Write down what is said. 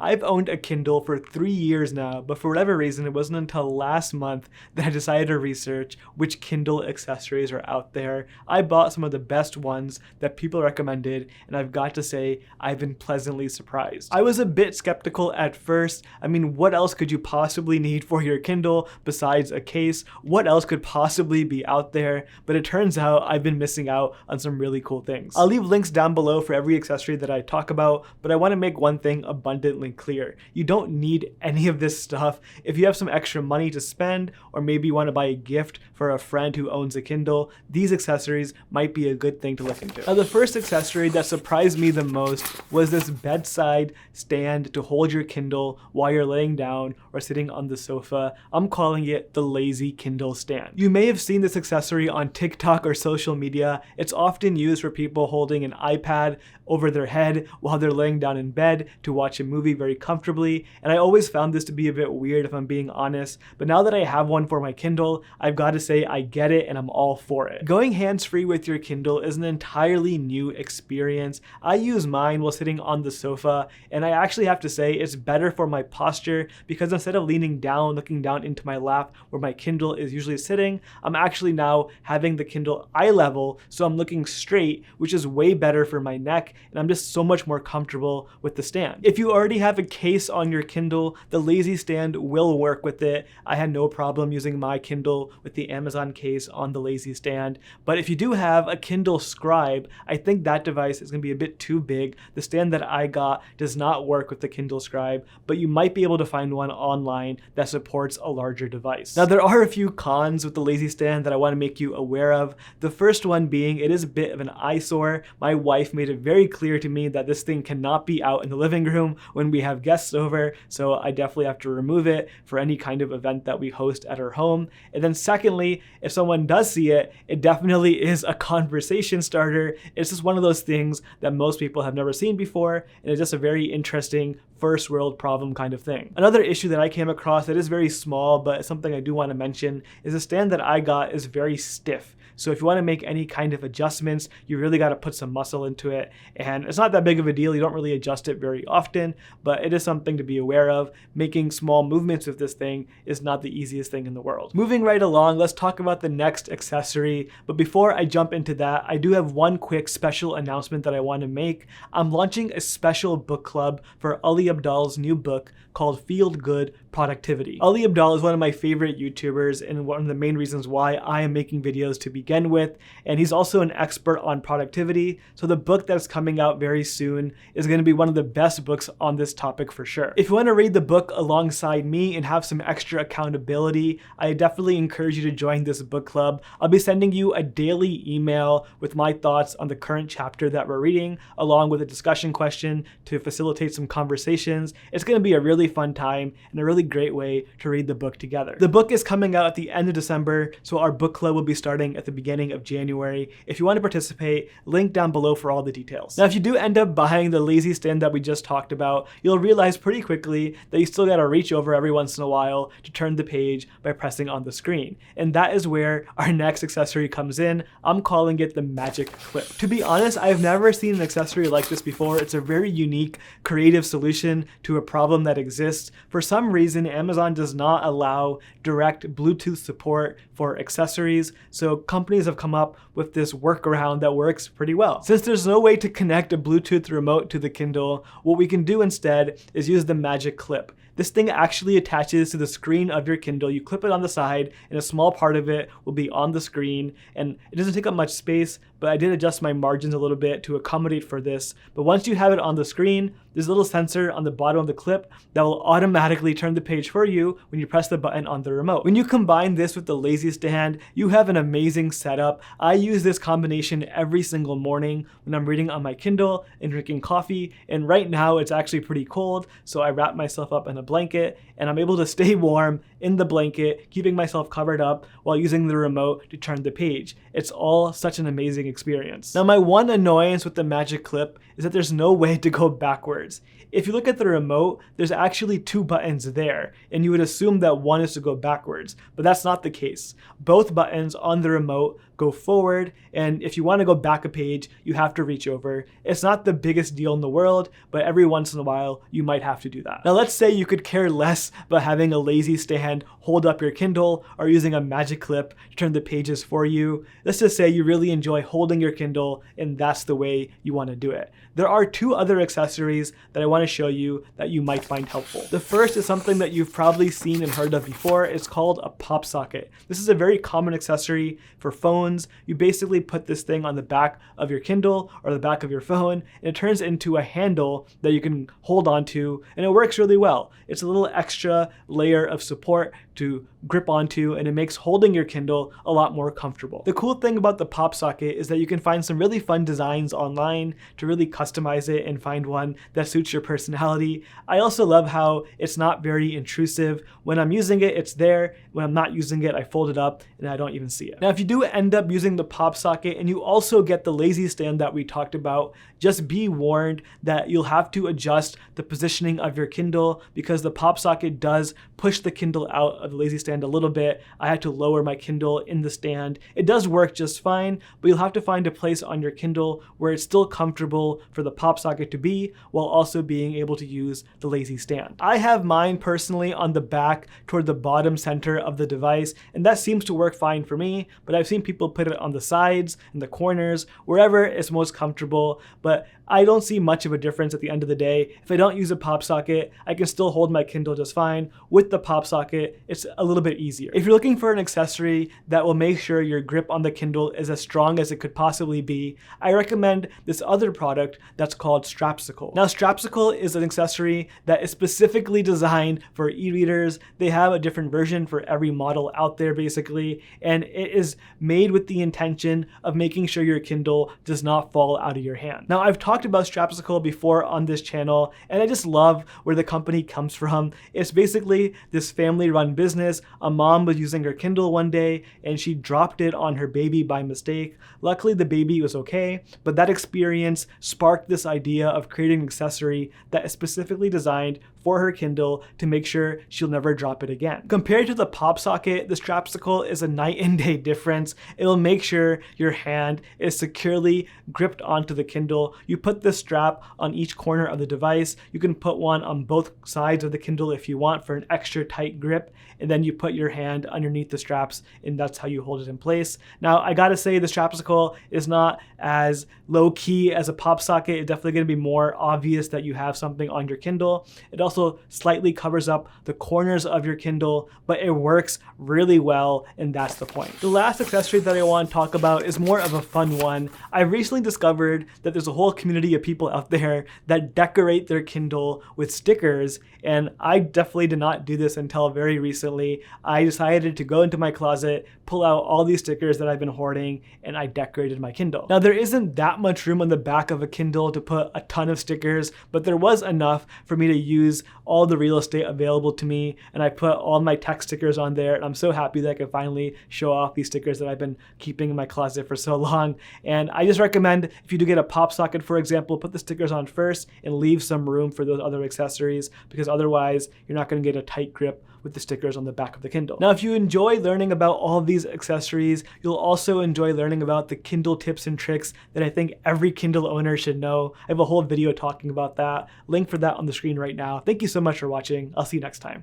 I've owned a Kindle for 3 years now, but for whatever reason, it wasn't until last month that I decided to research which Kindle accessories are out there. I bought some of the best ones that people recommended, and I've got to say, I've been pleasantly surprised. I was a bit skeptical at first. I mean, what else could you possibly need for your Kindle besides a case? What else could possibly be out there? But it turns out I've been missing out on some really cool things. I'll leave links down below for every accessory that I talk about, but I want to make one thing abundantly clear. You don't need any of this stuff. If you have some extra money to spend, or maybe you want to buy a gift for a friend who owns a Kindle, these accessories might be a good thing to look into. Now, the first accessory that surprised me the most was this bedside stand to hold your Kindle while you're laying down or sitting on the sofa. I'm calling it the lazy Kindle stand. You may have seen this accessory on TikTok or social media. It's often used for people holding an iPad over their head while they're laying down in bed to watch a movie very comfortably, and I always found this to be a bit weird if I'm being honest, but now that I have one for my Kindle, I've got to say I get it and I'm all for it. Going hands-free with your Kindle is an entirely new experience. I use mine while sitting on the sofa, and I actually have to say it's better for my posture because instead of leaning down, looking down into my lap where my Kindle is usually sitting, I'm actually now having the Kindle eye level, so I'm looking straight, which is way better for my neck, and I'm just so much more comfortable with the stand. If you already have a case on your Kindle, the lazy stand will work with it. I had no problem using my Kindle with the Amazon case on the lazy stand, but if you do have a Kindle Scribe, I think that device is going to be a bit too big. The stand that I got does not work with the Kindle Scribe, but you might be able to find one online that supports a larger device. Now, there are a few cons with the lazy stand that I want to make you aware of. The first one being it is a bit of an eyesore. My wife made it very clear to me that this thing cannot be out in the living room when we have guests over, so I definitely have to remove it for any kind of event that we host at our home. And then secondly, if someone does see it, it definitely is a conversation starter. It's just one of those things that most people have never seen before, and it's just a very interesting first world problem kind of thing. Another issue that I came across that is very small, but something I do want to mention, is the stand that I got is very stiff. So if you want to make any kind of adjustments, you really got to put some muscle into it. And it's not that big of a deal. You don't really adjust it very often, but it is something to be aware of. Making small movements with this thing is not the easiest thing in the world. Moving right along, let's talk about the next accessory. But before I jump into that, I do have one quick special announcement that I want to make. I'm launching a special book club for Ali Abdaal's new book called Feel Good Productivity. Ali Abdaal is one of my favorite YouTubers and one of the main reasons why I am making videos to begin with, and he's also an expert on productivity, so the book that's coming out very soon is going to be one of the best books on this topic for sure. If you want to read the book alongside me and have some extra accountability, I definitely encourage you to join this book club. I'll be sending you a daily email with my thoughts on the current chapter that we're reading, along with a discussion question to facilitate some conversations. It's going to be a really fun time and a really great way to read the book together. The book is coming out at the end of December, so our book club will be starting at the beginning of January. If you want to participate, link down below for all the details. Now, if you do end up buying the lazy stand that we just talked about, you'll realize pretty quickly that you still gotta reach over every once in a while to turn the page by pressing on the screen. And that is where our next accessory comes in. I'm calling it the magic clip. To be honest, I've never seen an accessory like this before. It's a very unique, creative solution to a problem that exists. For some reason, Amazon does not allow direct Bluetooth support for accessories, so companies have come up with this workaround that works pretty well. Since there's no way to connect a Bluetooth remote to the Kindle, what we can do instead is use the magic clip. This thing actually attaches to the screen of your Kindle. You clip it on the side, and a small part of it will be on the screen, and it doesn't take up much space, but I did adjust my margins a little bit to accommodate for this. But once you have it on the screen, there's a little sensor on the bottom of the clip that will automatically turn the page for you when you press the button on the remote. When you combine this with the lazy stand, you have an amazing setup. I use this combination every single morning when I'm reading on my Kindle and drinking coffee, and right now it's actually pretty cold, so I wrap myself up in a blanket and I'm able to stay warm in the blanket, keeping myself covered up while using the remote to turn the page. It's all such an amazing experience. Now, my one annoyance with the magic clip is that there's no way to go backwards. If you look at the remote, there's actually two buttons there, and you would assume that one is to go backwards, but that's not the case. Both buttons on the remote go forward, and if you want to go back a page, you have to reach over. It's not the biggest deal in the world, but every once in a while, you might have to do that. Now let's say you could care less about having a lazy stand hold up your Kindle or using a magic clip to turn the pages for you. Let's just say you really enjoy holding your Kindle and that's the way you want to do it. There are two other accessories that I want to show you that you might find helpful. The first is something that you've probably seen and heard of before. It's called a pop socket. This is a very common accessory for phones. You basically put this thing on the back of your Kindle or the back of your phone, and it turns into a handle that you can hold onto, and it works really well. It's a little extra layer of support to grip onto, and it makes holding your Kindle a lot more comfortable. The cool thing about the pop socket is that you can find some really fun designs online to really customize it and find one that suits your personality. I also love how it's not very intrusive. When I'm using it, it's there. When I'm not using it, I fold it up and I don't even see it. Now, if you do end up using the pop socket and you also get the lazy stand that we talked about, just be warned that you'll have to adjust the positioning of your Kindle because the pop socket does push the Kindle out of the lazy stand a little bit. I had to lower my Kindle in the stand. It does work just fine, but you'll have to find a place on your Kindle where it's still comfortable for the pop socket to be while also being able to use the lazy stand. I have mine personally on the back toward the bottom center of the device, and that seems to work fine for me, but I've seen people put it on the sides and the corners, wherever it's most comfortable, but I don't see much of a difference at the end of the day. If I don't use a pop socket, I can still hold my Kindle just fine. With the pop socket, it's a little bit easier. If you're looking for an accessory that will make sure your grip on the Kindle is as strong as it could possibly be, I recommend this other product that's called Strapsicle. Now, Strapsicle is an accessory that is specifically designed for e-readers. They have a different version for every model out there, basically, and it is made with the intention of making sure your Kindle does not fall out of your hand. Now, I've talked about Strapsicle before on this channel, and I just love where the company comes from. It's basically this family-run business. A mom was using her Kindle one day, and she dropped it on her baby by mistake. Luckily, the baby was okay, but that experience sparked this idea of creating an accessory that is specifically designed for her Kindle to make sure she'll never drop it again. Compared to the pop socket, the Strapsicle is a night and day difference. It'll make sure your hand is securely gripped onto the Kindle. You put the strap on each corner of the device. You can put one on both sides of the Kindle if you want for an extra tight grip, and then you put your hand underneath the straps, and that's how you hold it in place. Now, I gotta say, the Strapsicle is not as low key as a pop socket. It's definitely gonna be more obvious that you have something on your Kindle. It also slightly covers up the corners of your Kindle, but it works really well, and that's the point. The last accessory that I want to talk about is more of a fun one. I recently discovered that there's a whole community of people out there that decorate their Kindle with stickers, and I definitely did not do this until very recently. I decided to go into my closet, pull out all these stickers that I've been hoarding, and I decorated my Kindle. Now, there isn't that much room on the back of a Kindle to put a ton of stickers, but there was enough for me to use all the real estate available to me, and I put all my tech stickers on there, and I'm so happy that I can finally show off these stickers that I've been keeping in my closet for so long. And I just recommend, if you do get a pop socket, for example, put the stickers on first and leave some room for those other accessories, because otherwise you're not going to get a tight grip with the stickers on the back of the Kindle. Now, if you enjoy learning about all of these accessories, you'll also enjoy learning about the Kindle tips and tricks that I think every Kindle owner should know. I have a whole video talking about that. Link for that on the screen right now. Thank you so much for watching. I'll see you next time.